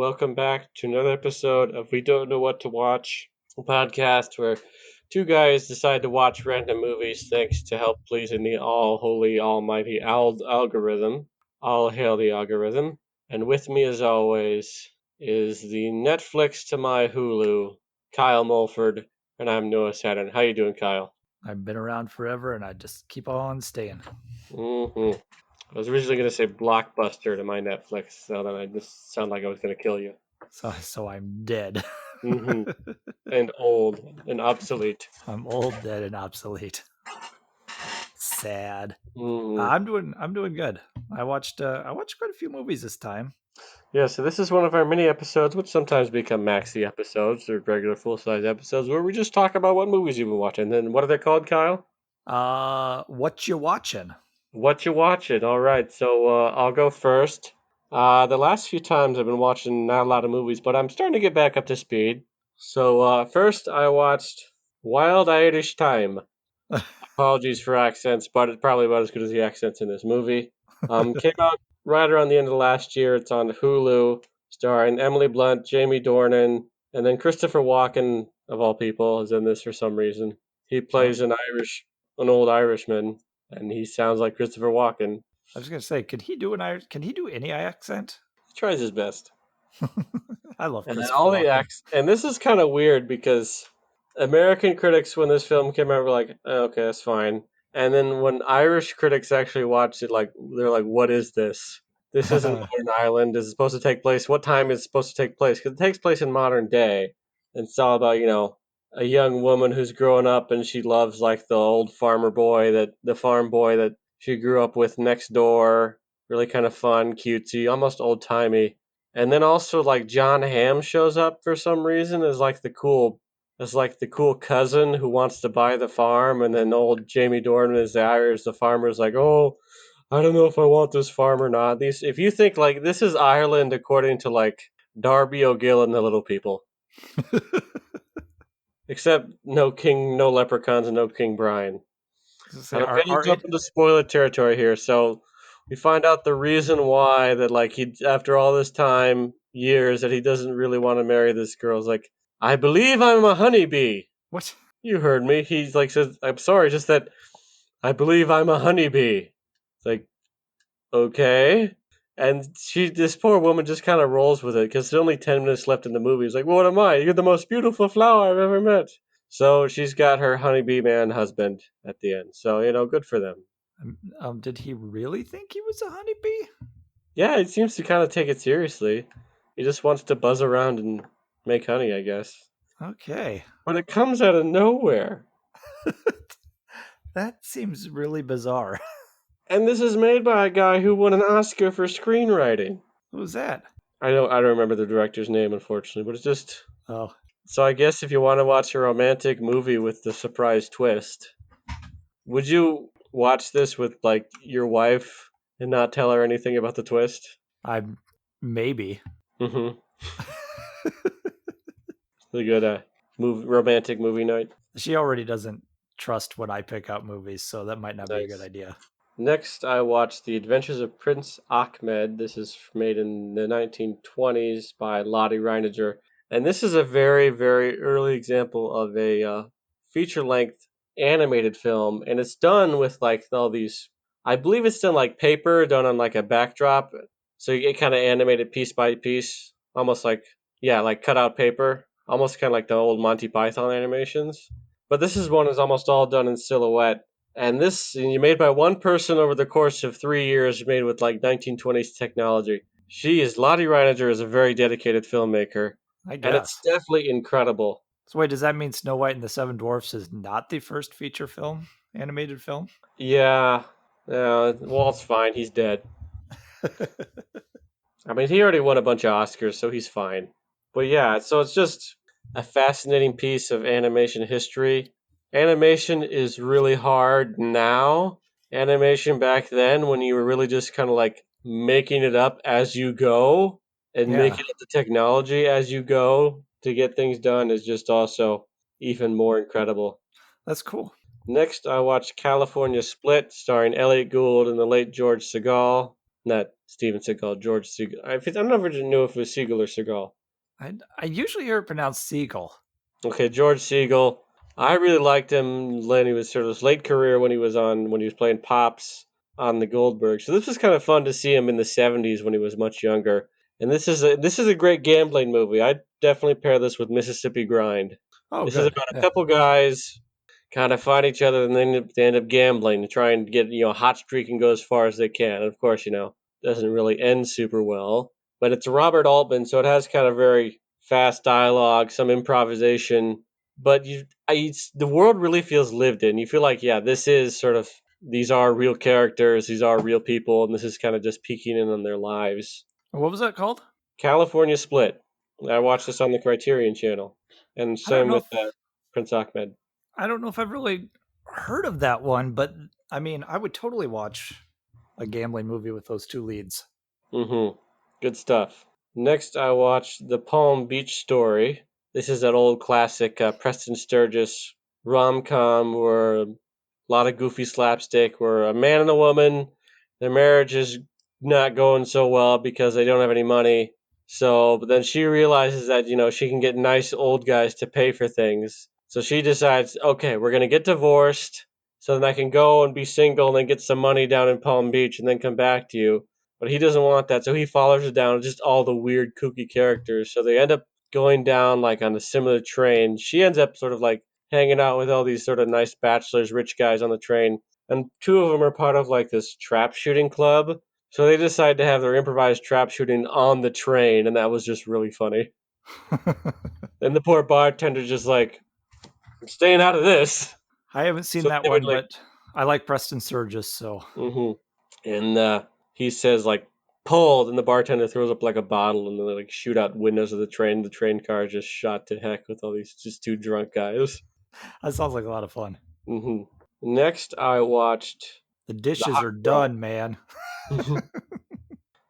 Welcome back to another episode of We Don't Know What to Watch, a podcast where two guys decide to watch random movies thanks to help pleasing the all holy almighty algorithm. All hail the algorithm. And with me, as always, is the Netflix to my Hulu, Kyle Mulford, and I'm Noah Saturn. How you doing, Kyle? I've been around forever, and I just keep on staying. I was originally going to say Blockbuster to my Netflix, so then I just sound like I was going to kill you. So I'm dead. And old and obsolete. I'm old, dead, and obsolete. Sad. Mm. I'm doing good. I watched quite a few movies this time. Yeah, so this is one of our mini episodes, which sometimes become maxi episodes or regular full size episodes, where we just talk about what movies you've been watching. And what are they called, Kyle? What you watching? What you watching? All right, so I'll go first. The last few times I've been watching not a lot of movies, but I'm starting to get back up to speed. So first I watched Wild Irish Thyme. Apologies for accents, but it's probably about as good as the accents in this movie. Came out right around the end of last year. It's on Hulu, starring Emily Blunt, Jamie Dornan, and then Christopher Walken, of all people, is in this for some reason. He Oh, plays an old Irishman, and he sounds like Christopher Walken. I was gonna say, Can he do any accent? He tries his best. I love And then Christopher all the Walken. acts, and this is kind of weird because American critics, when this film came out, were like, "Oh, okay, that's fine." And then when Irish critics actually watched it, like they're like, "What is this? This isn't modern Ireland. This is supposed to take place. What time is it supposed to take place? Because it takes place in modern day. And it's all about a young woman who's growing up and she loves like the farm boy that she grew up with next door. Really kind of fun, cutesy, almost old timey. And then also like John Hamm shows up for some reason as like the cool cousin who wants to buy the farm, and then old Jamie Dornan is the farmer's like, oh, I don't know if I want this farm or not. These, if you think like this is Ireland according to like Darby O'Gill and the Little People, except no king, no leprechauns, and no King Brian. Say, And I'm gonna jump into spoiler territory here. So we find out the reason why that like he after all this time years that he doesn't really want to marry this girl is like, I believe I'm a honeybee. what? You heard me. He's like says, I'm sorry, just that I believe I'm a honeybee. It's like, okay. And this poor woman just kind of rolls with it because there's only 10 minutes left in the movie. It's like, what am I? You're the most beautiful flower I've ever met. So she's got her honeybee man husband at the end. So, good for them. Did he really think he was a honeybee? Yeah, it seems to kind of take it seriously. He just wants to buzz around and make honey, I guess. Okay. But it comes out of nowhere. That seems really bizarre. And this is made by a guy who won an Oscar for screenwriting. What was that? I don't remember the director's name, unfortunately, but it's just. Oh, So I guess if you want to watch a romantic movie with the surprise twist, would you watch this with like your wife and not tell her anything about the twist? I'm maybe. Mm-hmm. A good romantic movie night. She already doesn't trust when I pick out movies, so that might not be a good Nice. idea. Next, I watched The Adventures of Prince Achmed. This is made in the 1920s by Lottie Reiniger. And this is a very, very early example of a feature length animated film. And it's done with like all these, I believe it's done like paper, done on like a backdrop. So you get kind of animated piece by piece, almost like, yeah, like cut out paper, almost kind of like the old Monty Python animations. But this is one is almost all done in silhouette, and this you made by one person over the course of 3 years, made with like 1920s technology. Lottie Reiniger is a very dedicated filmmaker, I and it's guess. definitely incredible. So wait, does that mean Snow White and the Seven Dwarfs is not the first feature film, animated film? Yeah, Walt's fine. He's dead. I mean, he already won a bunch of Oscars, so he's fine. But yeah, so it's just a fascinating piece of animation history. Animation is really hard now. Animation back then, when you were really just kind of like making it up as you go and Yeah, making up the technology as you go to get things done, is just also even more incredible. that's cool. Next, I watched California Split, starring Elliot Gould and the late George Segal. Not Steven Seagal, George Seagal. I never knew if it was Seagal or Seagal. I usually hear it pronounced Seagull. Okay, George Seagal. I really liked him when he was sort of his late career when he was playing Pops on the Goldberg. So this was kind of fun to see him in the '70s when he was much younger. And this is a great gambling movie. I definitely pair this with Mississippi Grind. Oh, This is good. about a Yeah. couple guys kind of find each other and then they end up gambling to try and get a hot streak and go as far as they can. And of course, doesn't really end super well. But it's Robert Altman, so it has kind of very fast dialogue, some improvisation. But the world really feels lived in. You feel like, yeah, this is sort of these are real characters, these are real people, and this is kind of just peeking in on their lives. What was that called? California Split. I watched this on the Criterion Channel, and I don't same know with if Prince Ahmed. I don't know if I've really heard of that one, but I mean, I would totally watch a gambling movie with those two leads. Mm-hmm. Good stuff. Next, I watched The Palm Beach Story. This is an old classic Preston Sturges rom-com where a lot of goofy slapstick, where a man and a woman, their marriage is not going so well because they don't have any money. So, but then she realizes that, she can get nice old guys to pay for things. So she decides, okay, we're going to get divorced so then I can go and be single and then get some money down in Palm Beach and then come back to you. But he doesn't want that, so he follows her down, just all the weird, kooky characters. So they end up going down like on a similar train. She ends up sort of like hanging out with all these sort of nice bachelors, rich guys on the train. And two of them are part of like this trap shooting club. So they decide to have their improvised trap shooting on the train, and that was just really funny. And the poor bartender just like, I'm staying out of this. I haven't seen So that they would one, like, but I like Preston Sturges, so mm-hmm. And he says like pulled, and the bartender throws up like a bottle, and then they like shoot out windows of the train. The train car is just shot to heck with all these just two drunk guys. that sounds like a lot of fun. Hmm. Next, I watched The The dishes Hot are done, man. Rock.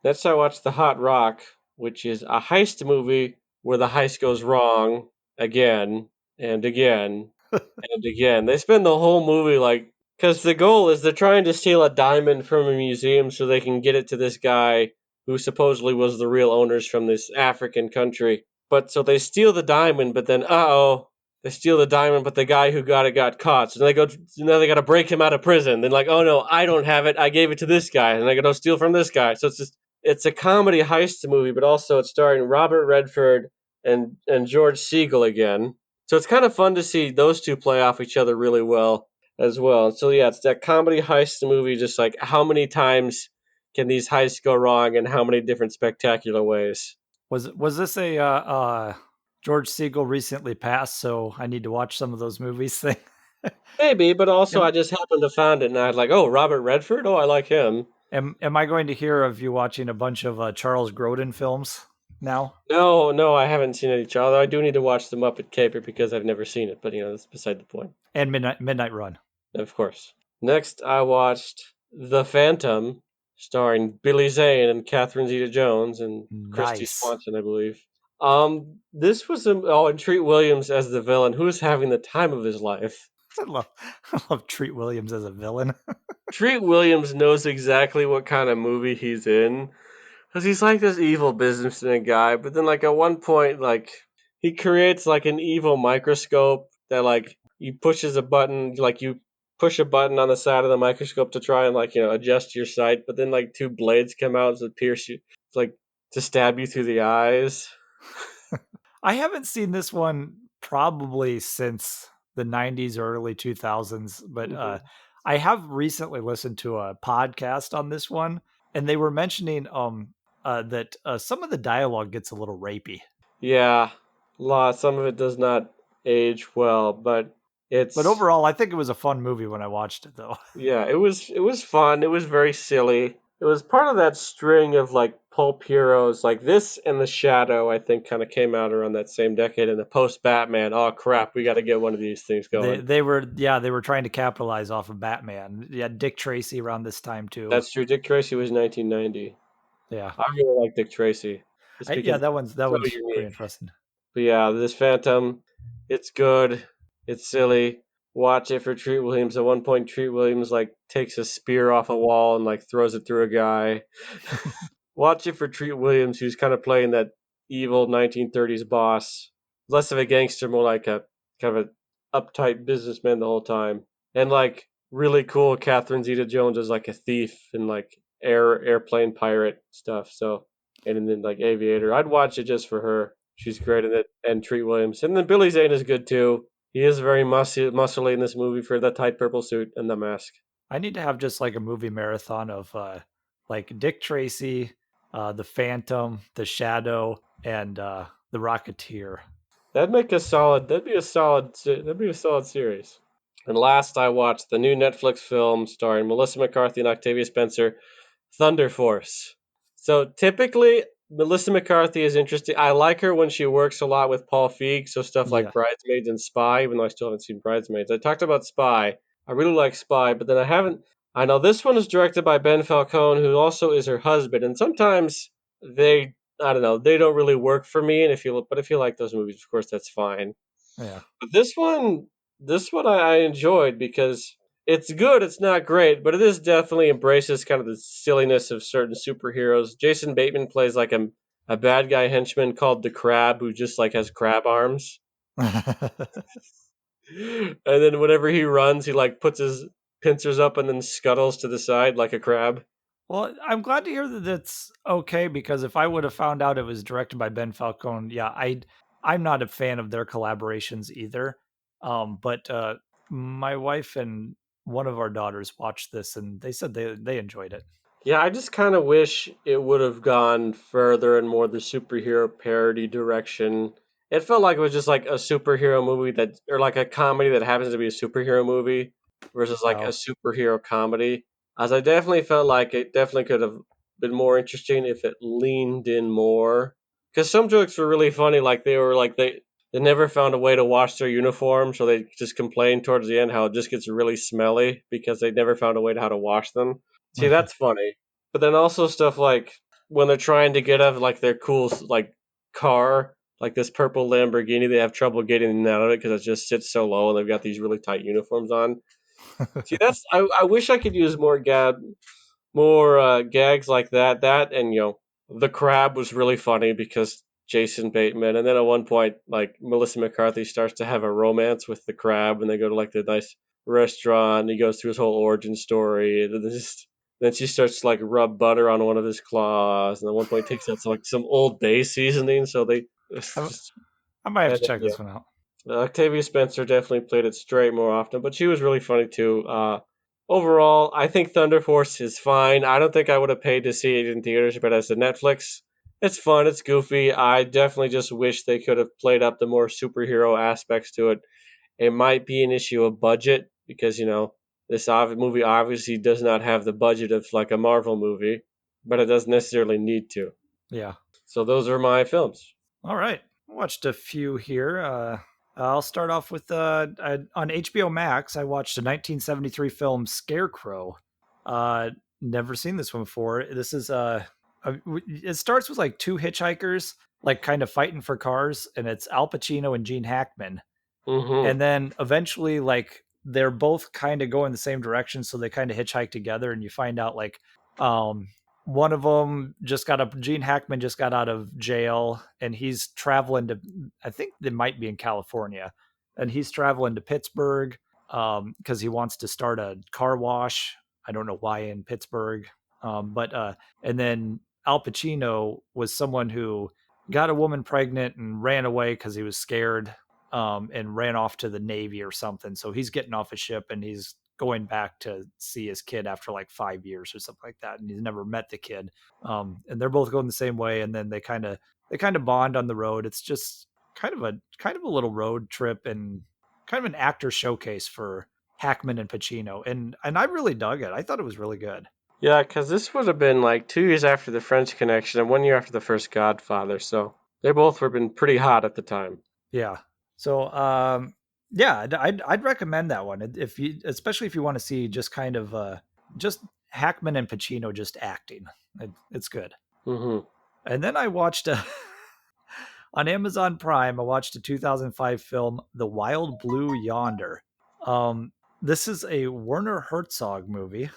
Next, I watched The Hot Rock, which is a heist movie where the heist goes wrong again and again and again. They spend the whole movie like, because the goal is they're trying to steal a diamond from a museum so they can get it to this guy who supposedly was the real owners from this African country. But so they steal the diamond, but then they steal the diamond, but the guy who got it got caught. So they go now they got to break him out of prison. Then like, oh no, I don't have it. I gave it to this guy, and I got to steal from this guy. So it's a comedy heist movie, but also it's starring Robert Redford and George Segal again. So it's kind of fun to see those two play off each other really well as well. So yeah, it's that comedy heist movie, just like how many times can these heists go wrong and how many different spectacular ways. Was this a George Siegel recently passed, so I need to watch some of those movies thing? Maybe, but also I am, just happened to find it and I was like, oh, Robert Redford? Oh, I like him. am I going to hear of you watching a bunch of Charles Grodin films now? No, no, I haven't seen any Although I do need to watch The Muppet Caper because I've never seen it, but that's beside the point. And Midnight Run. Of course. Next, I watched The Phantom, starring Billy Zane and Catherine Zeta-Jones and Christy Nice. Swanson, I believe. This was and Treat Williams as the villain, who's having the time of his life. I love I love Treat Williams as a villain. Treat Williams knows exactly what kind of movie he's in, because he's like this evil businessman guy, but then like at one point, like he creates like an evil microscope that like you pushes a button, like you push a button on the side of the microscope to try and like adjust your sight, but then like two blades come out to pierce you, like to stab you through the eyes. I haven't seen this one probably since the 90s or early 2000s, but Hmm. I have recently listened to a podcast on this one, and they were mentioning that some of the dialogue gets a little rapey. Yeah, some of it does not age well, but But it's overall, I think it was a fun movie when I watched it, though. yeah, it was fun. It was very silly. It was part of that string of like pulp heroes, like this and The Shadow. I think kind of came out around that same decade. And the post Batman, oh crap, we got to get one of these things going. They were trying to capitalize off of Batman. Yeah, Dick Tracy around this time too. That's true. Dick Tracy was 1990. Yeah, I really like Dick Tracy, just yeah, because that it's so one's pretty unique. interesting. But yeah, this Phantom, it's good. It's silly. Watch it for Treat Williams. At one point, Treat Williams like takes a spear off a wall and like throws it through a guy. Watch it for Treat Williams, who's kind of playing that evil 1930s boss. Less of a gangster, more like a kind of a uptight businessman the whole time. And like really cool, Catherine Zeta-Jones is like a thief and like airplane pirate stuff. So and then like Aviator, I'd watch it just for her. She's great in it, and Treat Williams, and then Billy Zane is good too. He is very muscly in this movie for the tight purple suit and the mask. I need to have just like a movie marathon of like Dick Tracy, the Phantom, the Shadow, and the Rocketeer. That'd make a solid. That'd be a solid. That'd be a solid series. And last, I watched the new Netflix film starring Melissa McCarthy and Octavia Spencer, Thunder Force. So typically, Melissa McCarthy is interesting. I like her when she works a lot with Paul Feig, so stuff like Yeah. Bridesmaids and Spy. Even though I still haven't seen Bridesmaids, I talked about Spy. I really like Spy, but then I haven't. I know this one is directed by Ben Falcone, who also is her husband, and sometimes they I don't know. They don't really work for me, and if you like those movies, of course, that's fine. Yeah. But this one I enjoyed because it's good. It's not great, but it is definitely embraces kind of the silliness of certain superheroes. Jason Bateman plays like a bad guy henchman called the Crab, who just like has crab arms, and then whenever he runs, he like puts his pincers up and then scuttles to the side like a crab. Well, I'm glad to hear that it's okay because if I would have found out it was directed by Ben Falcone, yeah, I'm not a fan of their collaborations either. But my wife and one of our daughters watched this and they said they enjoyed it. Yeah, I just kind of wish it would have gone further and more the superhero parody direction. It felt like it was just like a superhero movie that, or like a comedy that happens to be a superhero movie versus like a Oh. superhero comedy. As I definitely felt like it definitely could have been more interesting if it leaned in more. Because some jokes were really funny, like they were like they never found a way to wash their uniform, so they just complained towards the end how it just gets really smelly because they never found a way to how to wash them. See, that's funny. But then also stuff like when they're trying to get out of like their cool like car, like this purple Lamborghini, they have trouble getting out of it because it just sits so low and they've got these really tight uniforms on. See, that's I wish I could use more gags like that. That and the crab was really funny because Jason Bateman, and then at one point like Melissa McCarthy starts to have a romance with the crab, and they go to like the nice restaurant. And he goes through his whole origin story, and then she starts to like rub butter on one of his claws, and at one point takes out some Old Bay seasoning. So they it's I, just I might have and to check then, this one out. Octavia Spencer definitely played it straight more often, but she was really funny too. Overall, I think Thunder Force is fine. I don't think I would have paid to see it in theaters, but as a Netflix, it's fun. It's goofy. I definitely just wish they could have played up the more superhero aspects to it. It might be an issue of budget because this movie obviously does not have the budget of like a Marvel movie, but it doesn't necessarily need to. Yeah. So those are my films. All right. I watched a few here. I'll start off with on HBO Max. I watched a 1973 film, Scarecrow. Uh, Never seen this one before. This is it starts with like two hitchhikers like kind of fighting for cars, and it's Al Pacino and Gene Hackman, Mm-hmm. and then eventually like they're both kind of going the same direction, so they kind of hitchhike together, and you find out like um one of them just got up Gene Hackman just got out of jail and he's traveling to, I think they might be in California, and he's traveling to Pittsburgh because he wants to start a car wash. I don't know why in Pittsburgh. But and then Al Pacino was someone who got a woman pregnant and ran away because he was scared, and ran off to the Navy or something. So he's getting off a ship and he's going back to see his kid after like 5 years or something like that, and he's never met the kid. And they're both going the same way, and then they kind of bond on the road. It's just kind of a little road trip and kind of an actor showcase for Hackman and Pacino, and I really dug it. I thought it was really good. Yeah, because this would have been like 2 years after the French Connection and 1 year after the first Godfather, so they both were been pretty hot at the time. Yeah. So yeah, I'd recommend that one if you, especially if you want to see just kind of just Hackman and Pacino just acting. It's good. Mm-hmm. And then I watched on Amazon Prime. I watched a 2005 film, The Wild Blue Yonder. Um, this is a Werner Herzog movie.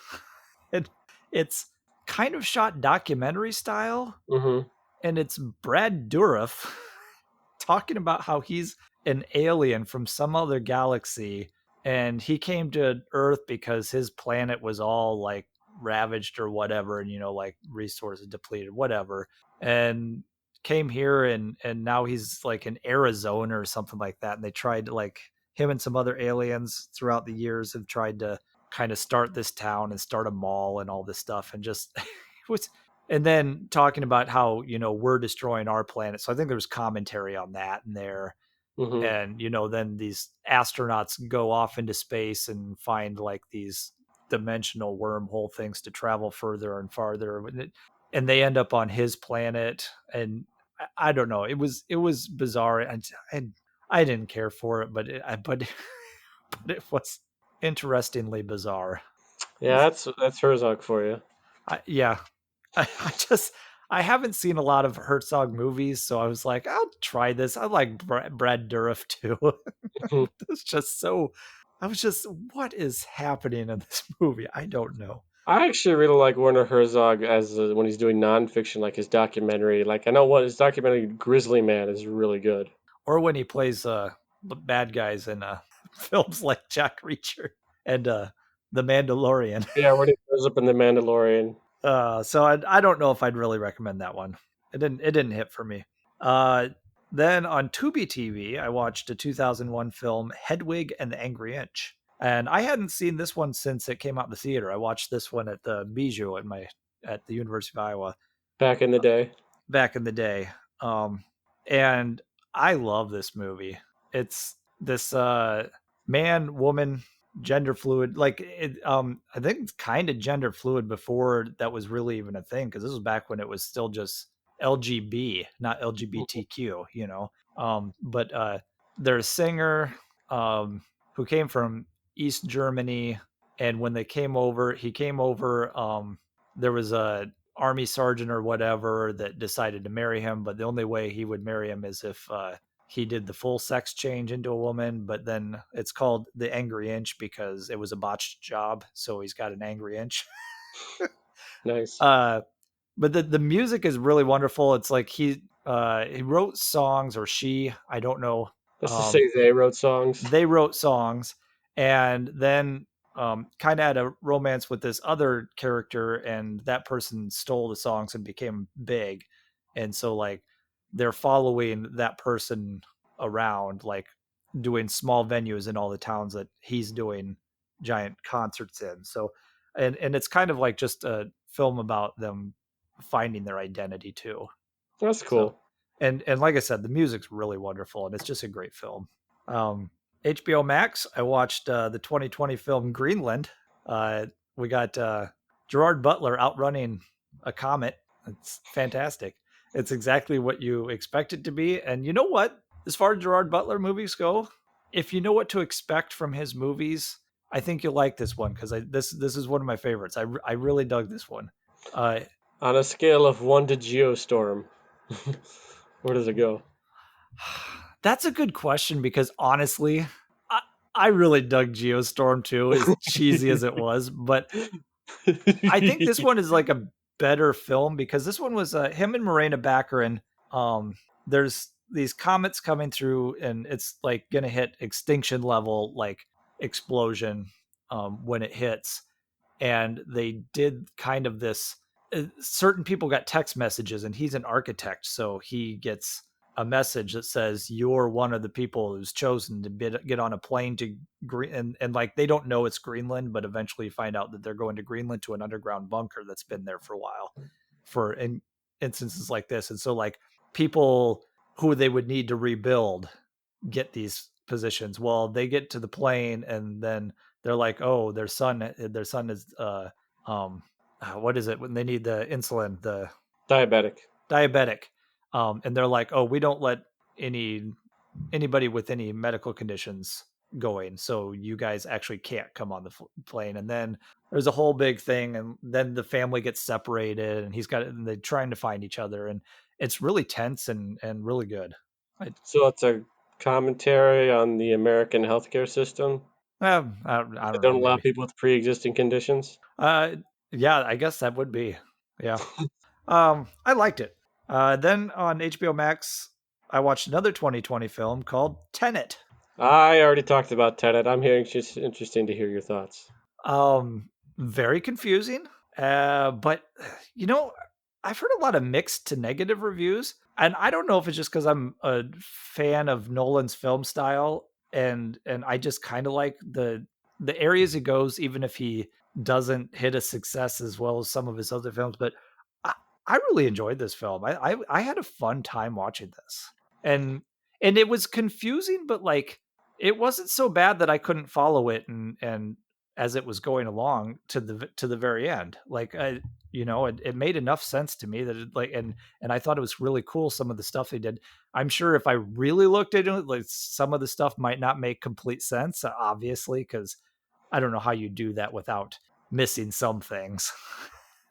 it, it's kind of shot documentary style, Mm-hmm. and it's Brad Dourif talking about how he's an alien from some other galaxy, and he came to Earth because his planet was all like ravaged or whatever, and like resources depleted, whatever, and came here, and now he's like in Arizona or something like that, and they tried to like him and some other aliens throughout the years have tried to kind of start this town and start a mall and all this stuff, and just it was, and then talking about how we're destroying our planet. So I think there's commentary on that in there. Mm-hmm. And then these astronauts go off into space and find like these dimensional wormhole things to travel further and farther, and they end up on his planet. And I don't know, it was bizarre. I didn't care for it, but but but it was interestingly bizarre. Yeah, that's Herzog for you. Yeah, I just I haven't seen a lot of Herzog movies, so I was like, I'll try this. I like Brad Dourif too. Mhm. It's just so. I was just, what is happening in this movie? I don't know. I actually really like Werner Herzog as when he's doing nonfiction, like his documentary. Like I know what his documentary Grizzly Man is really good. Or when he plays bad guys in films like Jack Reacher and The Mandalorian. Yeah, when he shows up in The Mandalorian. So I don't know if I'd really recommend that one. It didn't hit for me. Uh, then on Tubi TV, I watched a 2001 film, Hedwig and the Angry Inch, and I hadn't seen this one since it came out in the theater. I watched this one at the Bijou at the University of Iowa Back in the day. back in the day. And I love this movie. It's this man, woman, gender fluid. Like I think it's kind of gender fluid before that was really even a thing, because this was back when it was still just LGB, not LGBTQ. But there's a singer who came from East Germany, and when he came over. There was a army sergeant or whatever that decided to marry him, but the only way he would marry him is if he did the full sex change into a woman. But then it's called the angry inch because it was a botched job, so he's got an angry inch. Nice. uh but the music is really wonderful. It's like he wrote songs, or she, I don't know. That's to um say they wrote songs. they wrote songs, and then kind of had a romance with this other character, and that person stole the songs and became big. And so like they're following that person around, like doing small venues in all the towns that he's doing giant concerts in. So and it's kind of like just a film about them finding their identity too. That's So cool. and like I said, the music's really wonderful, and it's just a great film. HBO Max, I watched the 2020 film Greenland. We got Gerard Butler outrunning a comet. It's fantastic. It's exactly what you expect it to be. And you know what? As far as Gerard Butler movies go, if you know what to expect from his movies, I think you'll like this one, because this is one of my favorites. I really dug this one. Uh, On a scale of 1 to Geostorm, where does it go? That's a good question, because honestly, I, I really dug Geostorm too, as cheesy as it was. But I think this one is like a better film, because this one was him and Morena Baccarin. Um, there's these comets coming through, and it's like gonna hit extinction level, like explosion when it hits. And they did kind of this. Certain people got text messages, and he's an architect, so he gets a message that says you're one of the people who's chosen to get on a plane to Green, and like they don't know it's Greenland, but eventually you find out that they're going to Greenland, to an underground bunker that's been there for a while, for in instances like this. And so like people who they would need to rebuild get these positions. Well, they get to the plane, and then they're like, oh, their son is um what is it when they need the insulin, the Diabetic. diabetic. And they're like, oh, we don't let any anybody with any medical conditions going, so you guys actually can't come on the plane. And then there's a whole big thing, and then the family gets separated, and and they're trying to find each other, and it's really tense and really good. I, So it's a commentary on the American healthcare system. I They don't don't know, allow maybe. people with pre-existing conditions. Uh, yeah, I guess that would be. Yeah. I liked it. Then on HBO Max, I watched another 2020 film called Tenet. I already talked about Tenet. I'm hearing it's just interesting to hear your thoughts. Very confusing. But you know, I've heard a lot of mixed to negative reviews, and I don't know if it's just because I'm a fan of Nolan's film style, and I just kind of like the areas he goes, even if he doesn't hit a success as well as some of his other films. But I, I really enjoyed this film. I had a fun time watching this, and and it was confusing, but like it wasn't so bad that I couldn't follow it and as it was going along to the very end. Like it made enough sense to me that it like and I thought it was really cool some of the stuff they did. I'm sure if I really looked into it, like some of the stuff might not make complete sense, obviously, because I don't know how you do that without missing some things.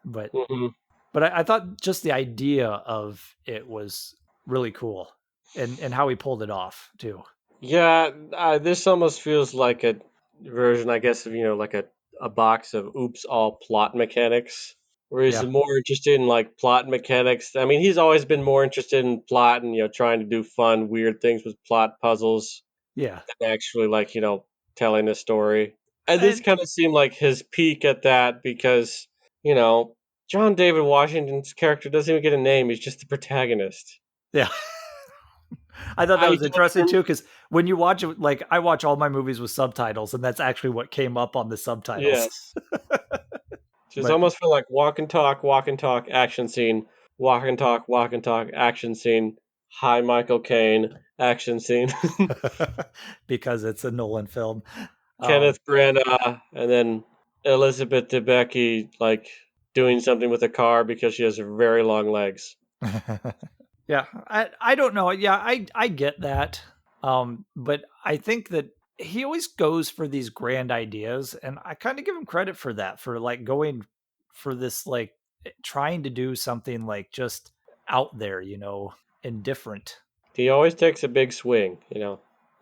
but Hmm. but I thought just the idea of it was really cool, and how he pulled it off too. Yeah, this almost feels like a version, I guess, of like a box of Oops All plot mechanics, where he's Yeah, more interested in like plot mechanics. I mean, he's always been more interested in plot and trying to do fun, weird things with plot puzzles yeah, than actually like telling a story. And this and kind of seemed like his peak at that because you know John David Washington's character doesn't even get a name; he's just the protagonist. yeah. I thought that I was don't interesting even. too, because when you watch it, like I watch all my movies with subtitles, and that's actually what came up on the subtitles. Yes. Just But almost feel like walk and talk, action scene, walk and talk, action scene. Hi, Michael Caine, action scene. because it's a Nolan film. Um, Kenneth Branagh, and then Elizabeth Debicki, like doing something with a car because she has very long legs. yeah, I don't know. Yeah, I get that. But I think that he always goes for these grand ideas, and I kind of give him credit for that, for like going for this, like trying to do something like just out there, and different. He always takes a big swing. I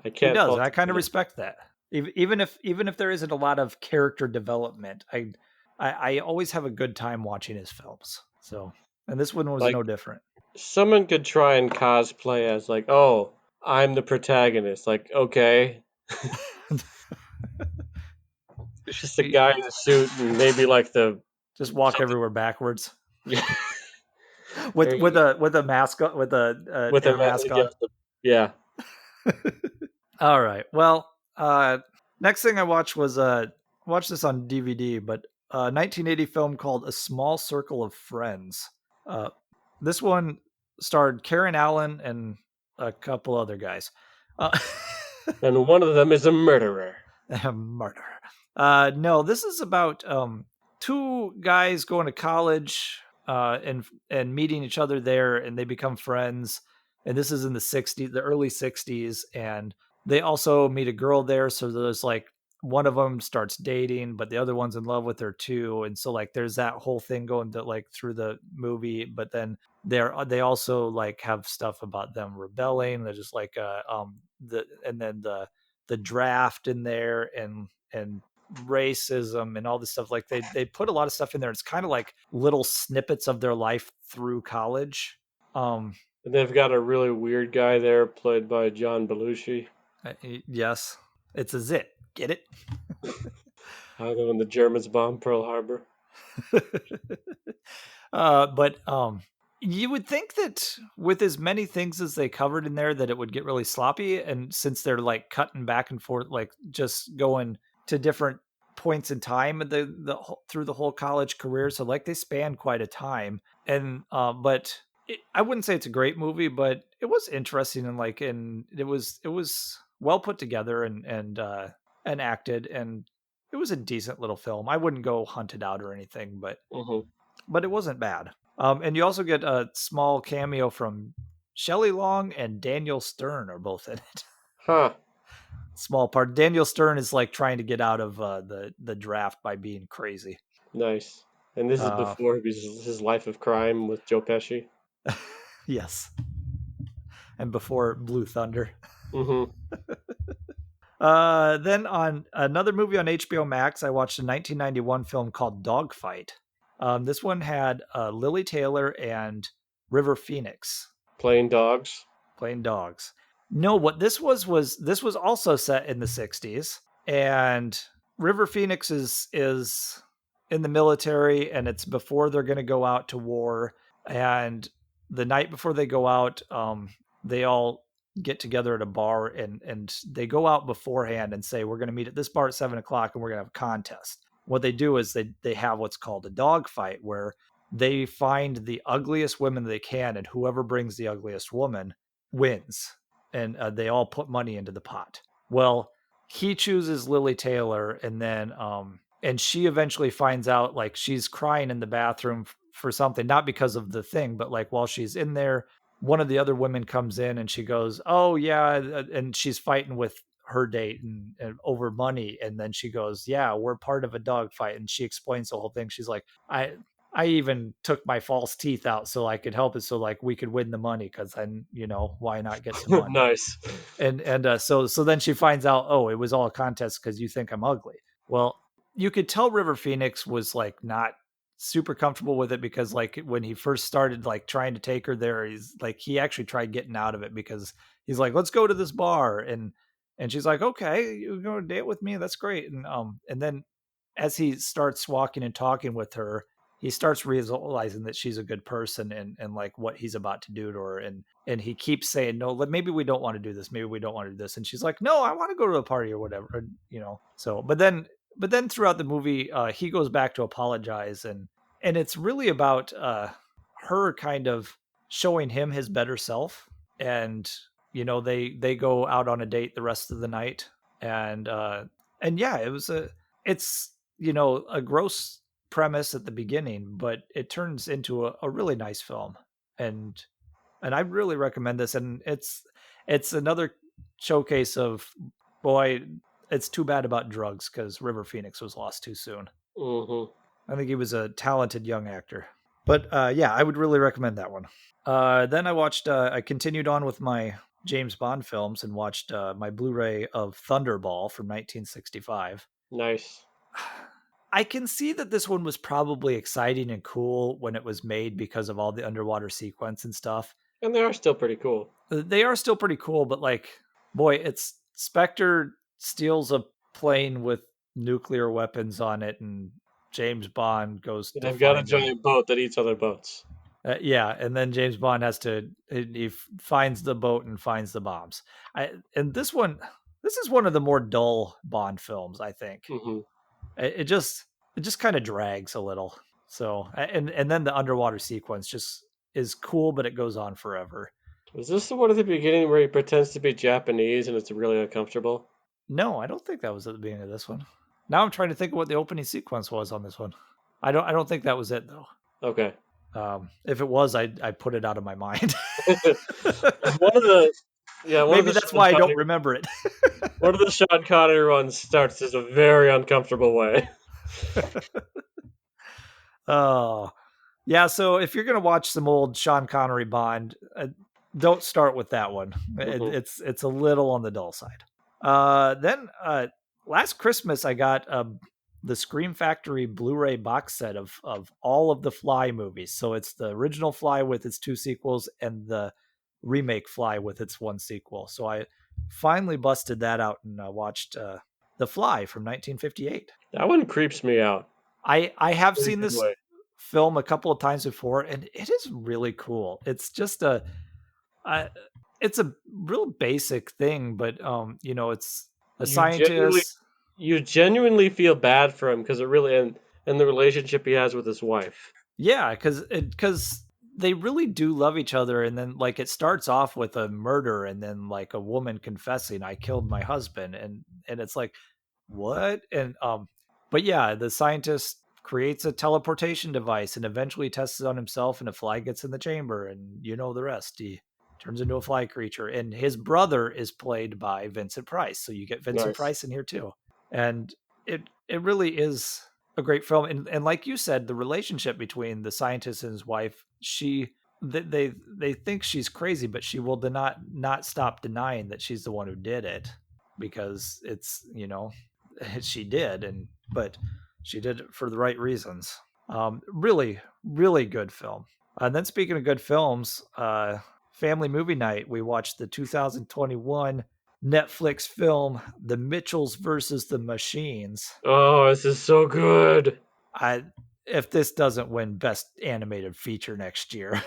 He can't does, and fault I him kind for of that. respect that. Even if there isn't a lot of character development, I always have a good time watching his films. So, and this one was Like no different. someone could try and cosplay as like, oh, I'm the protagonist. Like, okay, it's just a He guy in a suit and maybe like the just walk something. everywhere backwards Yeah, with there you go. a mask with a With a air mask yeah, on. yeah. All right. Well, next thing I watched was watched this on DVD, but a 1980 film called A Small Circle of Friends. Uh, this one starred Karen Allen and a couple other guys. Uh, And one of them is a murderer. murder. No, this is about two guys going to college and meeting each other there, and they become friends. And this is in the '60s, the early '60s, and they also meet a girl there. So there's like one of them starts dating, but the other one's in love with her too. And so like there's that whole thing going to like through the movie, but then they also like have stuff about them rebelling. They're just like and then the draft in there and racism and all this stuff. Like they put a lot of stuff in there. It's kind of like little snippets of their life through college. um And they've got a really weird guy there, played by John Belushi. yes, it's a zit, get it. I don't know when the Germans bombed Pearl Harbor. But you would think that with as many things as they covered in there that it would get really sloppy, and since they're like cutting back and forth, like just going to different points in time of through the whole college career, so like they span quite a time. And but I wouldn't say it's a great movie, but it was interesting, and it was well put together and acted, and it was a decent little film. I wouldn't go hunt it out or anything, Hmm. but it wasn't bad. And you also get a small cameo from Shelley Long and Daniel Stern are both in it. Huh. Small part. Daniel Stern is like trying to get out of the draft by being crazy. Nice. And this is Uh, before his life of crime with Joe Pesci. yes, and before Blue Thunder. Hmm. Then on another movie on HBO Max, I watched a 1991 film called Dogfight. This one had Lily Taylor and River Phoenix Playing dogs. playing dogs. No, what this was also set in the 60s, and River Phoenix is in the military, and it's before they're going to go out to war. And the night before they go out, they all get together at a bar, and they go out beforehand and say, we're going to meet at this bar at 7 o'clock, and we're going to have a contest. What they do is they have what's called a dog fight, where they find the ugliest women they can, and whoever brings the ugliest woman wins. And they all put money into the pot. Well, he chooses Lily Taylor, and then and she eventually finds out, like, she's crying in the bathroom for something, not because of the thing, but like while she's in there, one of the other women comes in and she goes, oh yeah, and she's fighting with her date and over money, and then she goes, yeah, we're part of a dog fight, and she explains the whole thing. She's like, I even took my false teeth out so I could help it, so like we could win the money, because then, why not get some money. Nice. And so then she finds out, oh, it was all a contest because you think I'm ugly. Well, you could tell River Phoenix was like not super comfortable with it, because like when he first started like trying to take her there, he's like, he actually tried getting out of it, because he's like, let's go to this bar, and she's like, okay, you're going to date with me, that's great. And then as he starts walking and talking with her, he starts realizing that she's a good person, and like what he's about to do to her, and he keeps saying, no, maybe we don't want to do this, maybe we don't want to do this, and she's like, no, I want to go to a party or whatever, so but then throughout the movie, he goes back to apologize, and it's really about her kind of showing him his better self. And they go out on a date the rest of the night, and yeah, it's a gross premise at the beginning, but it turns into a really nice film. And I really recommend this. And it's another showcase of, boy, it's too bad about drugs, because River Phoenix was lost too soon. Mm-hmm. I think he was a talented young actor. But yeah, I would really recommend that one. Then I continued on with my James Bond films and watched my Blu-ray of Thunderball from 1965. Nice. I can see that this one was probably exciting and cool when it was made because of all the underwater sequence and stuff. And they are still pretty cool. They are still pretty cool, but like, boy, it's Spectre steals a plane with nuclear weapons on it, and James Bond goes And to they've got a find them. giant boat that eats other boats. Yeah, and then James Bond he finds the boat and finds the bombs. And this is one of the more dull Bond films, I think. Mm-hmm. It just kind of drags a little. So, and then the underwater sequence just is cool, but it goes on forever. Was this the one at the beginning where he pretends to be Japanese and it's really uncomfortable? No, I don't think that was at the beginning of this one. Now I'm trying to think of what the opening sequence was on this one. I don't think that was it though. Okay. If it was, I put it out of my mind. One of the Maybe that's why I don't remember it. One of the Sean Connery ones starts as a very uncomfortable way. Oh, yeah. So if you're gonna watch some old Sean Connery Bond, don't start with that one. Mm-hmm. It's a little on the dull side. Then last Christmas I got the Scream Factory Blu-ray box set of all of the Fly movies. So it's the original Fly with its 2 sequels and the remake Fly with its 1 sequel. So I finally busted that out and watched The Fly from 1958. That one creeps me out. I have Really seen good this way. film a couple of times before, and it is really cool. It's just uh, it's a real basic thing, but it's a You genuinely scientist. you genuinely feel bad for him because it really and the relationship he has with his wife. Yeah, because they really do love each other, and then like it starts off with a murder, and then like a woman confessing, "I killed my husband," and it's like, what? And but yeah, the scientist creates a teleportation device and eventually tests it on himself, and a fly gets in the chamber, and you know the rest. He turns into a fly creature, and his brother is played by Vincent Price, so you get Vincent Nice. Price in here too. And it really is a great film. And like you said, the relationship between the scientist and his wife, they think she's crazy, but she will not stop denying that she's the one who did it. because it's, she did, but she did it for the right reasons. Really, really good film. And then speaking of good films, family movie night, we watched the 2021 Netflix film The Mitchells versus the Machines. Oh, this is so good. I If this doesn't win best animated feature next year.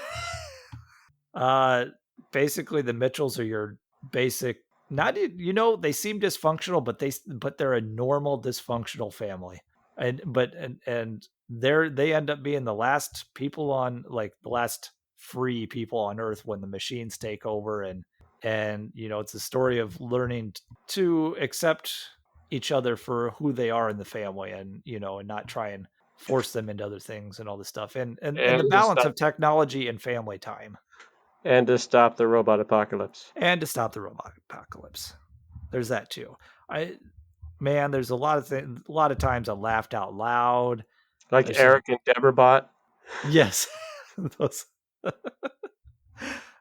uh Basically the Mitchells are your basic, not, they seem dysfunctional, but they're a normal dysfunctional family. And they end up being the last people on, like, the last free people on earth when the machines take over. And it's a story of learning to accept each other for who they are in the family, and not try and force them into other things and all this stuff, and the And to balance stop of technology and family time, the robot apocalypse. and to stop the robot apocalypse. There's that too. I Man, there's a lot of times I laughed out loud. Like There's some Eric and Deborah bot. Yes, those.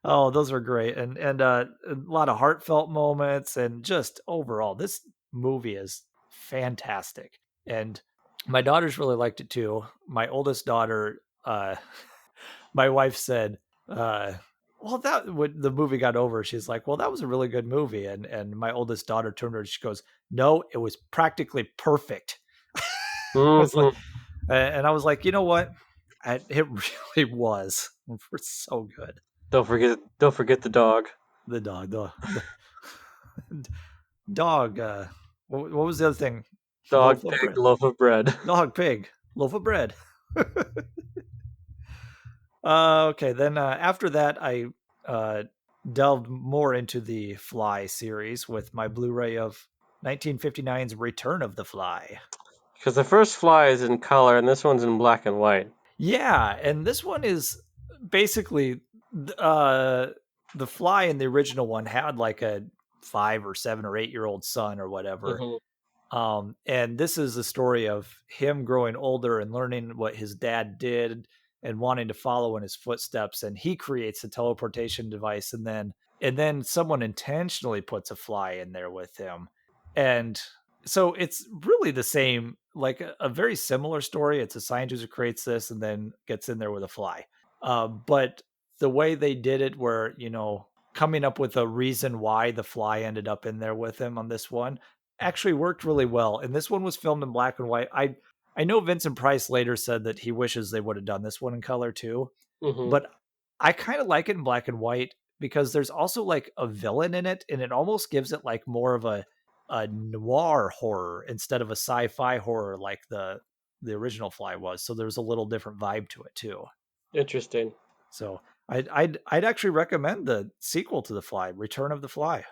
Oh, those were great, and a lot of heartfelt moments, and just overall, this movie is fantastic. And my daughters really liked it too. My oldest daughter, my wife said, well, that when the movie got over, she's like, well, that was a really good movie. And my oldest daughter turned to her and she goes, no, it was practically perfect. It's like, Hmm. and I was like, you know what? It really was. We're so good. Don't forget the dog. The dog, the dog. What was the other thing? Dog, Loaf of pig, bread. loaf of bread. Dog, pig, loaf of bread. Okay, then after that, I uh, delved more into the Fly series with my Blu-ray of 1959's Return of the Fly. Because the first Fly is in color and this one's in black and white. Yeah, and this one is basically uh, the Fly in the original one had like a 5 or 7 or 8 year old son or whatever. Hmm. And this is the story of him growing older and learning what his dad did and wanting to follow in his footsteps. And he creates a teleportation device, and then someone intentionally puts a fly in there with him. And so it's really the same, like a very similar story. It's a scientist who creates this and then gets in there with a fly. But the way they did it, where, coming up with a reason why the fly ended up in there with him on this one, actually worked really well. And this one was filmed in black and white. I know Vincent Price later said that he wishes they would have done this one in color too, Hmm. but I kind of like it in black and white because there's also like a villain in it, and it almost gives it like more of a noir horror instead of a sci-fi horror like the original Fly was. So there's a little different vibe to it too. Interesting. So I'd actually recommend the sequel to The Fly, Return of the Fly.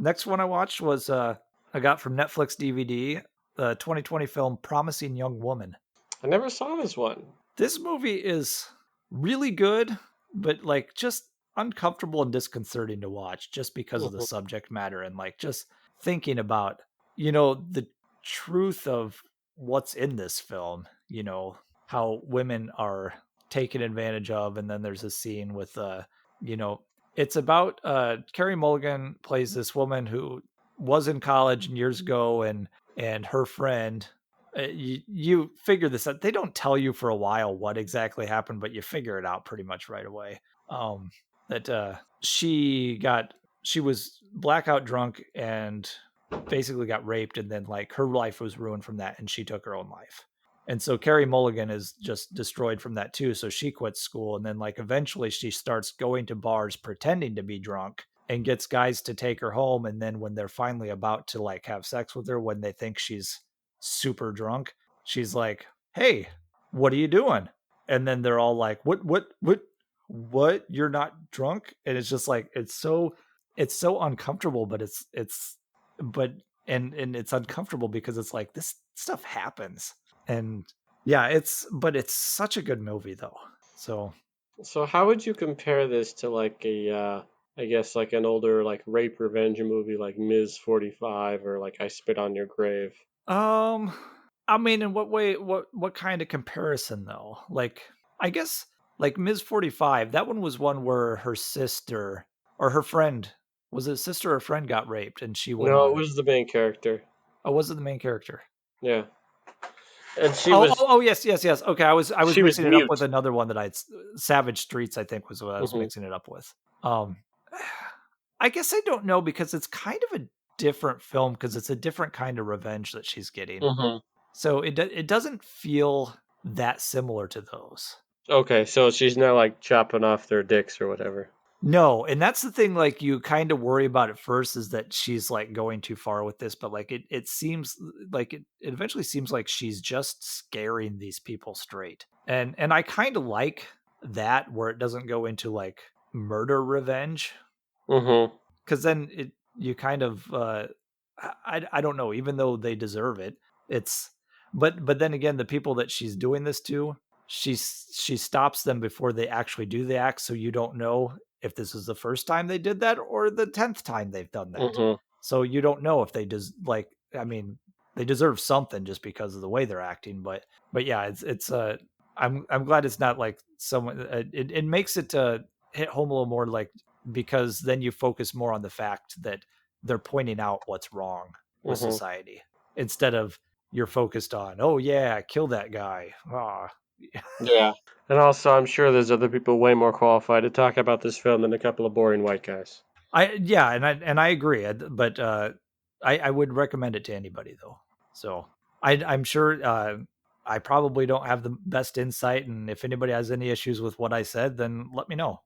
Next one I watched was I got from Netflix DVD, the 2020 film Promising Young Woman. I never saw this one. This movie is really good, but like just uncomfortable and disconcerting to watch just because of the Hmm. subject matter, and like just thinking about, the truth of what's in this film, how women are taken advantage of. And then there's a scene with you know it's about Carrie Mulligan plays this woman who was in college years ago, and her friend, you figure this out. They don't tell you for a while what exactly happened, but you figure it out pretty much right away. That she was blackout drunk and basically got raped, and then like her life was ruined from that, and she took her own life. And so Carrie Mulligan is just destroyed from that too. So she quits school, and then like eventually she starts going to bars pretending to be drunk and gets guys to take her home. And then when they're finally about to like have sex with her, when they think she's super drunk, she's like, "Hey, what are you doing?" And then they're all like, what? You're not drunk?" And it's just like it's so uncomfortable, but but and it's uncomfortable because it's like this stuff happens. And yeah, it's such a good movie though. So So how would you compare this to like I guess like an older like rape revenge movie like Ms. 45 or like I Spit on Your Grave? um I mean, in what way, what kind of comparison though? Like, I guess like Ms. 45, that one was one where her sister or her friend Was it sister or friend got raped and she went No, it on? was the main character. Oh, was it the main character? Yeah, and Oh, yes, yes, yes. Okay, I was she was mixing it up with mute. another one that Savage Streets, I think, was what I was Hmm. mixing it up with. Um, I guess I don't know because it's kind of a different film because it's a different kind of revenge that she's getting. Hmm. So it doesn't feel that similar to those. Okay, so she's now like chopping off their dicks or whatever. No, and that's the thing, like, you kind of worry about at first is that she's, like, going too far with this, but, like, it seems like it eventually seems like she's just scaring these people straight. And I kinda like that where it doesn't go into, like, murder revenge, Hmm. because then it you kind of, I don't know, even though they deserve it, it's but then again, the people that she's doing this to, she stops them before they actually do the act, so you don't know if this is the first time they did that or the 10th time they've done that. Hmm. So you don't know if they just like, I mean, they deserve something just because of the way they're acting, but yeah, it's I'm glad it's not like someone it makes it hit home a little more, like, because then you focus more on the fact that they're pointing out what's wrong with Hmm. society instead of you're focused on, oh yeah, kill that guy. Ah. Yeah, and also I'm sure there's other people way more qualified to talk about this film than a couple of boring white guys. I Yeah, and I agree, but I would recommend it to anybody though. So I'm sure I probably don't have the best insight, and if anybody has any issues with what I said, then let me know.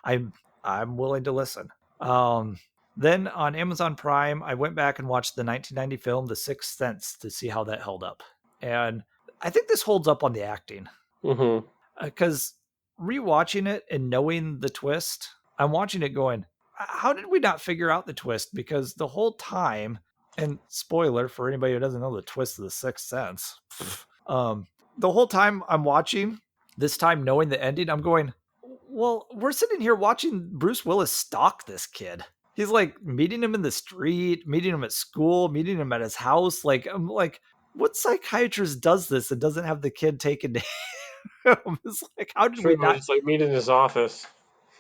I'm I'm willing to listen. Um, then on Amazon Prime, I went back and watched the 1990 film The Sixth Sense to see how that held up, and I think this holds up on the acting Hmm. because rewatching it and knowing the twist, I'm watching it going, how did we not figure out the twist? Because the whole time, and spoiler for anybody who doesn't know the twist of The Sixth Sense, um, the whole time I'm watching, this time knowing the ending, I'm going, well, we're sitting here watching Bruce Willis stalk this kid. He's like meeting him in the street, meeting him at school, meeting him at his house. Like, I'm like, what psychiatrist does this and doesn't have the kid taken to him? It's like, how did we True, not? it's like meet in his office.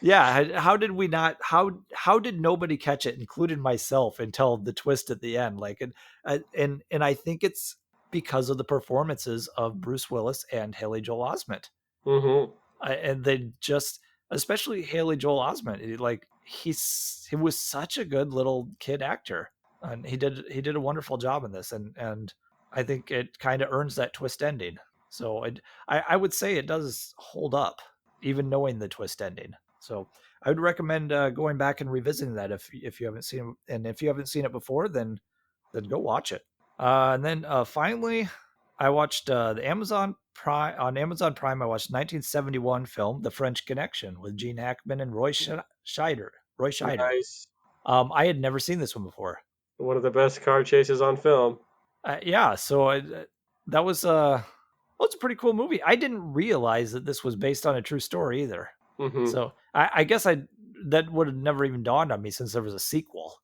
Yeah, how did we not? How did nobody catch it, including myself, until the twist at the end? Like, and I think it's because of the performances of Bruce Willis and Haley Joel Osment. Hmm. And they just, especially Haley Joel Osment, like he was such a good little kid actor, and he did a wonderful job in this, and I think it kind of earns that twist ending. So I would say it does hold up, even knowing the twist ending. So I would recommend going back and revisiting that if you haven't seen it, and if you haven't seen it before, then go watch it. And then finally, I watched the Amazon Prime on Amazon Prime. I watched 1971 film The French Connection with Gene Hackman and Scheider. Roy Scheider. Nice. I had never seen this one before. One of the best car chases on film. Yeah, so that was well, it's a pretty cool movie. I didn't realize that this was based on a true story either. Hmm. So I guess that would have never even dawned on me since there was a sequel.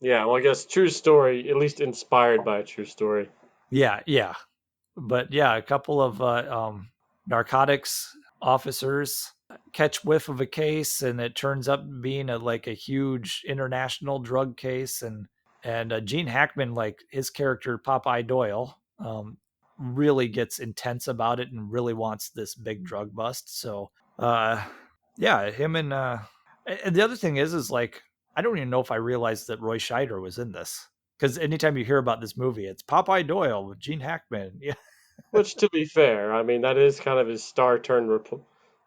Yeah, well, I guess true story, at least inspired by a true story. Yeah, yeah. But yeah, a couple of narcotics officers catch whiff of a case, and it turns up being like a huge international drug case, and Gene Hackman, like his character Popeye Doyle, really gets intense about it and really wants this big drug bust. So yeah, him and the other thing is like, I don't even know if I realized that Roy Scheider was in this, because anytime you hear about this movie, it's Popeye Doyle with Gene Hackman. Yeah. Which, to be fair, I mean that is kind of his star turn,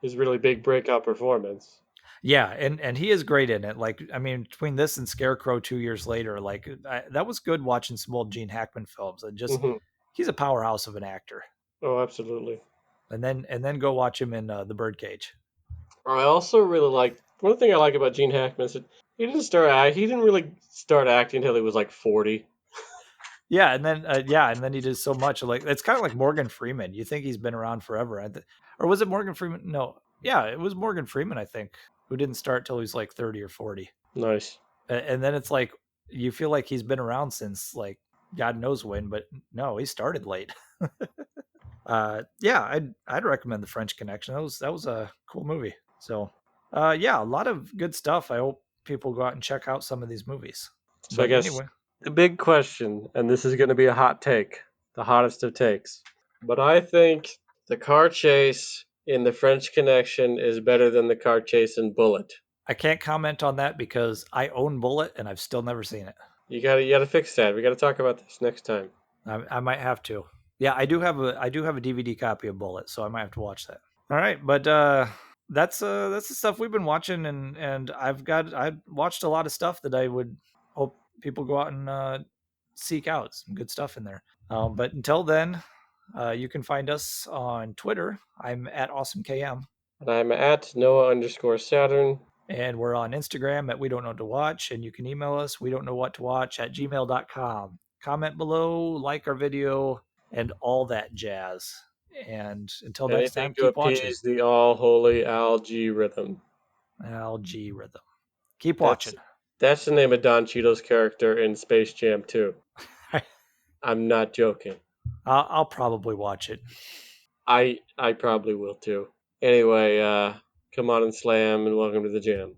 his really big breakout performance. Yeah, and he is great in it. Like, I mean, between this and Scarecrow 2 years later, like that was good watching some old Gene Hackman films. And just Hmm. he's a powerhouse of an actor. Oh, absolutely. And then go watch him in The Birdcage. I also really like one thing I like about Gene Hackman is that he didn't really start acting until he was like 40. Yeah, and then he did so much. Like, it's kind of like Morgan Freeman. You think he's been around forever, or was it Morgan Freeman? No, yeah, it was Morgan Freeman, I think, who didn't start till he was like 30 or 40. Nice. And then it's like you feel like he's been around since like God knows when, but no, he started late. Yeah, I'd recommend The French Connection. That was a cool movie. So Yeah, a lot of good stuff. I hope people go out and check out some of these movies. So I But guess anyway, the big question, and this is going to be a hot take, the hottest of takes, but I think the car chase in The French Connection is better than the car chase in Bullet. I can't comment on that because I own Bullet and I've still never seen it. You gotta fix that. We gotta talk about this next time. I might have to. Yeah, I do have a DVD copy of Bullet, so I might have to watch that. All right, but that's the stuff we've been watching, and I watched a lot of stuff that I would hope people go out and seek out some good stuff in there. But until then, you can find us on Twitter. I'm at AwesomeKM, And I'm at Noah_Saturn. and we're on Instagram at We Don't Know What to Watch, and you can email us we don't know what to watch at gmail.com. Comment below, like our video, and all that jazz. And until next Anything time, to keep watching. appease the all holy algae rhythm. LG rhythm. Keep That's watching. that's the name of Don Cheadle's character in Space Jam 2. I'm not joking. I'll probably watch it. I probably will too. Anyway, come on and slam and welcome to the jam.